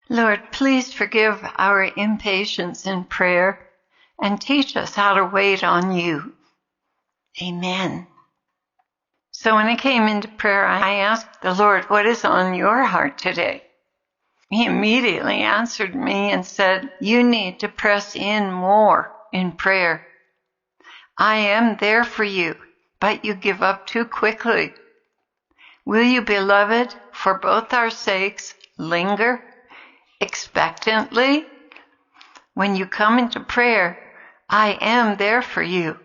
Lord, please forgive our impatience in prayer and teach us how to wait on you. Amen. So when I came into prayer, I asked the Lord, what is on your heart today? He immediately answered me and said, you need to press in more in prayer. I am there for you, but you give up too quickly. Will you, beloved, for both our sakes, linger expectantly? When you come into prayer, I am there for you,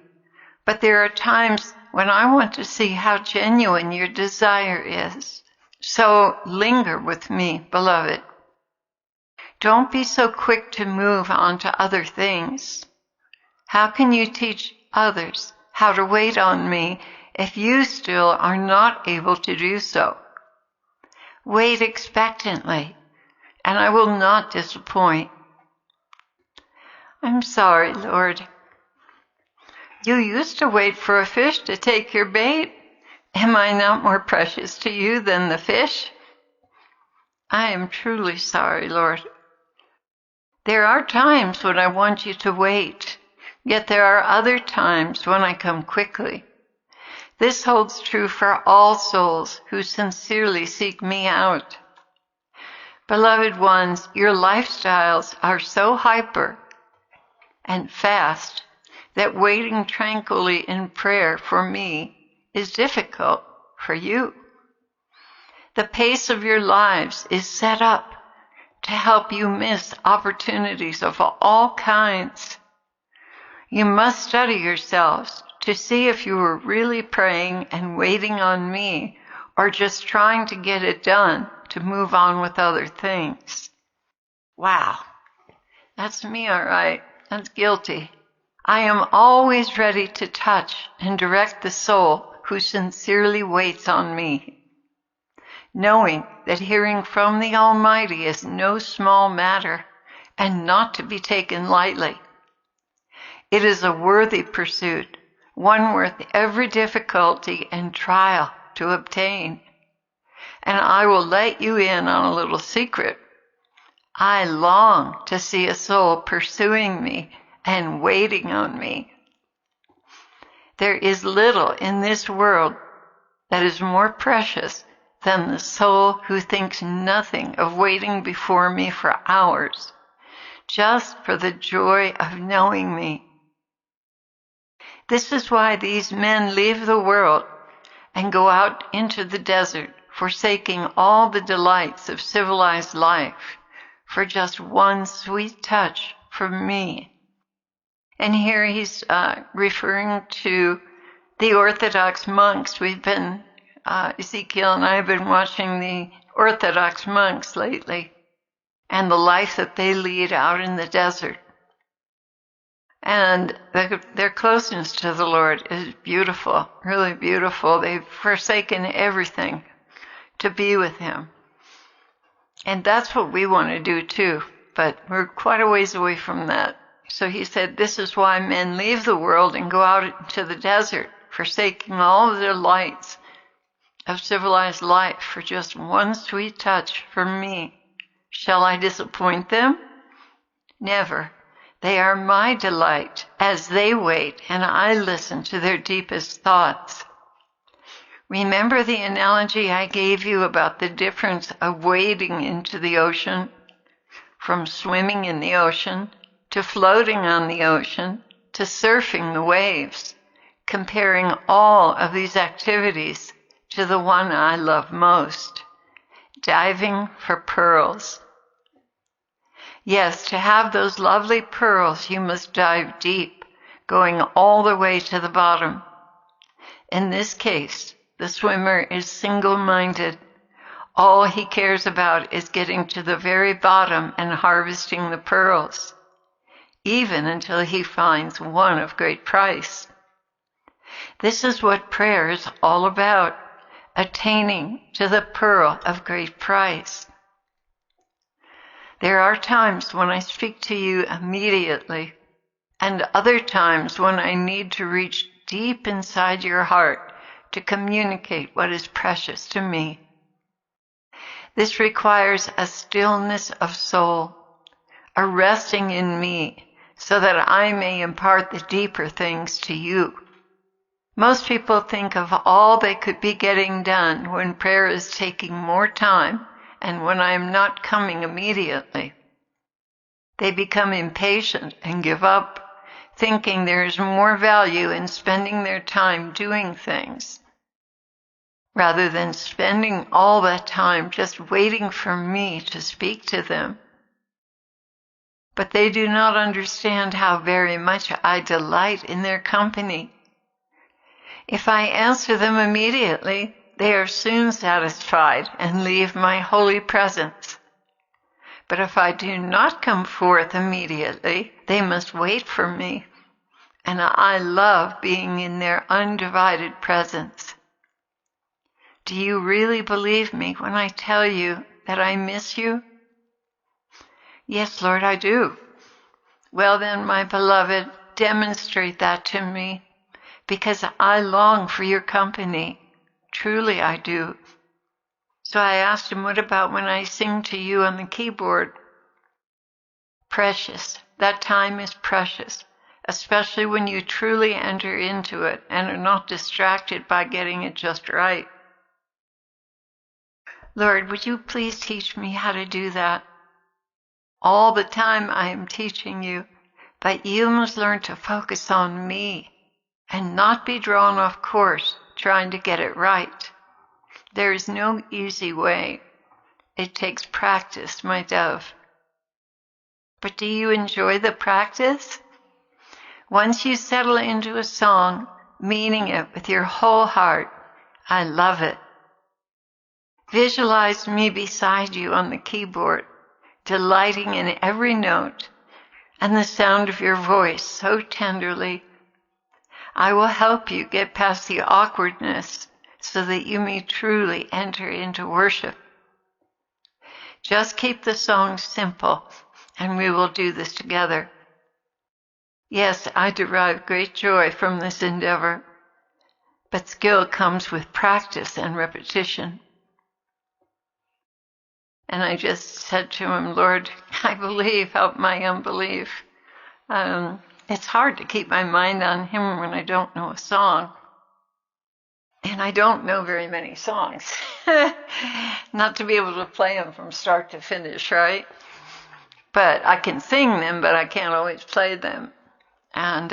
but there are times when I want to see how genuine your desire is. So linger with me, beloved. Don't be so quick to move on to other things. How can you teach others how to wait on me if you still are not able to do so? Wait expectantly, and I will not disappoint. I'm sorry, Lord. You used to wait for a fish to take your bait. Am I not more precious to you than the fish? I am truly sorry, Lord. There are times when I want you to wait, yet there are other times when I come quickly. This holds true for all souls who sincerely seek me out. Beloved ones, your lifestyles are so hyper and fast that waiting tranquilly in prayer for me is difficult for you. The pace of your lives is set up to help you miss opportunities of all kinds. You must study yourselves to see if you are really praying and waiting on me or just trying to get it done to move on with other things. Wow, that's me, all right. That's guilty. I am always ready to touch and direct the soul who sincerely waits on me, knowing that hearing from the Almighty is no small matter and not to be taken lightly. It is a worthy pursuit, one worth every difficulty and trial to obtain. And I will let you in on a little secret. I long to see a soul pursuing me and waiting on me. There is little in this world that is more precious than the soul who thinks nothing of waiting before me for hours, just for the joy of knowing me. This is why these men leave the world and go out into the desert, forsaking all the delights of civilized life for just one sweet touch from me. And here he's referring to the Orthodox monks. We've been Ezekiel and I have been watching the Orthodox monks lately and the life that they lead out in the desert. And their closeness to the Lord is beautiful, really beautiful. They've forsaken everything to be with Him. And that's what we want to do too, but we're quite a ways away from that. So he said, this is why men leave the world and go out into the desert, forsaking all the delights of civilized life for just one sweet touch from me. Shall I disappoint them? Never. They are my delight as they wait and I listen to their deepest thoughts. Remember the analogy I gave you about the difference of wading into the ocean, from swimming in the ocean to floating on the ocean to surfing the waves, comparing all of these activities to the one I love most, diving for pearls. Yes, to have those lovely pearls, you must dive deep, going all the way to the bottom. In this case, the swimmer is single-minded. All he cares about is getting to the very bottom and harvesting the pearls, even until he finds one of great price. This is what prayer is all about, attaining to the pearl of great price. There are times when I speak to you immediately, and other times when I need to reach deep inside your heart to communicate what is precious to me. This requires a stillness of soul, a resting in me, so that I may impart the deeper things to you. Most people think of all they could be getting done when prayer is taking more time and when I am not coming immediately. They become impatient and give up, thinking there is more value in spending their time doing things, rather than spending all that time just waiting for me to speak to them. But they do not understand how very much I delight in their company. If I answer them immediately, they are soon satisfied and leave my holy presence. But if I do not come forth immediately, they must wait for me, and I love being in their undivided presence. Do you really believe me when I tell you that I miss you? Yes, Lord, I do. Well then, my beloved, demonstrate that to me, because I long for your company. Truly I do. So I asked him, what about when I sing to you on the keyboard? Precious. That time is precious, especially when you truly enter into it and are not distracted by getting it just right. Lord, would you please teach me how to do that? All the time I am teaching you, but you must learn to focus on me and not be drawn off course trying to get it right. There is no easy way. It takes practice, my dove. But do you enjoy the practice? Once you settle into a song, meaning it with your whole heart, I love it. Visualize me beside you on the keyboard, delighting in every note and the sound of your voice so tenderly. I will help you get past the awkwardness so that you may truly enter into worship. Just keep the song simple, and we will do this together. Yes, I derive great joy from this endeavor, but skill comes with practice and repetition. And I just said to him, Lord, I believe, help my unbelief. It's hard to keep my mind on him when I don't know a song. And I don't know very many songs. Not to be able to play them from start to finish, right? But I can sing them, but I can't always play them. And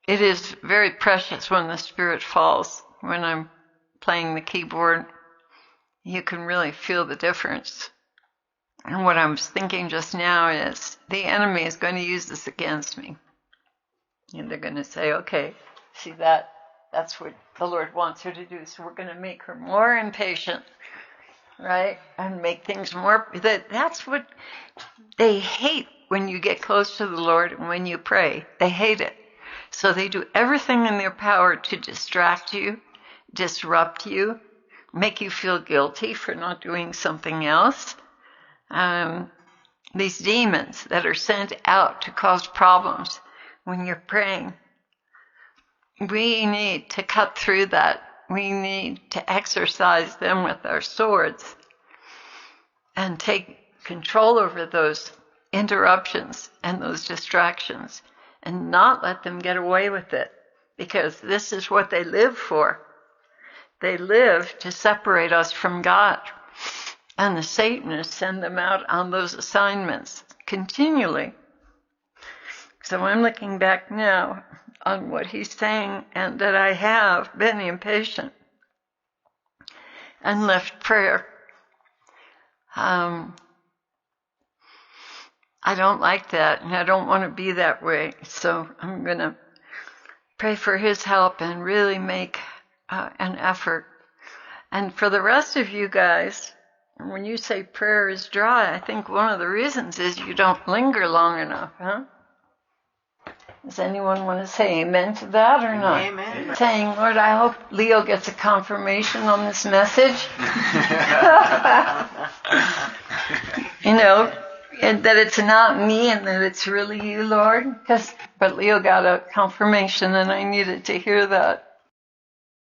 it is very precious when the Spirit falls. When I'm playing the keyboard, you can really feel the difference. And what I was thinking just now is the enemy is going to use this against me. And they're going to say, okay, see that? That's what the Lord wants her to do. So we're going to make her more impatient, right? And make things more. That's what they hate when you get close to the Lord and when you pray. They hate it. So they do everything in their power to distract you, disrupt you, make you feel guilty for not doing something else. These demons that are sent out to cause problems when you're praying. We need to cut through that. We need to exercise them with our swords and take control over those interruptions and those distractions and not let them get away with it, because this is what they live for. They live to separate us from God. And the Satanists send them out on those assignments continually. So I'm looking back now on what he's saying, and that I have been impatient and left prayer. I don't like that, and I don't want to be that way. So I'm going to pray for his help and really make an effort. And for the rest of you guys, when you say prayer is dry, I think one of the reasons is you don't linger long enough, huh? Does anyone want to say amen to that or not? Amen. Saying, Lord, I hope Leo gets a confirmation on this message. And that it's not me and that it's really you, Lord. But Leo got a confirmation and I needed to hear that.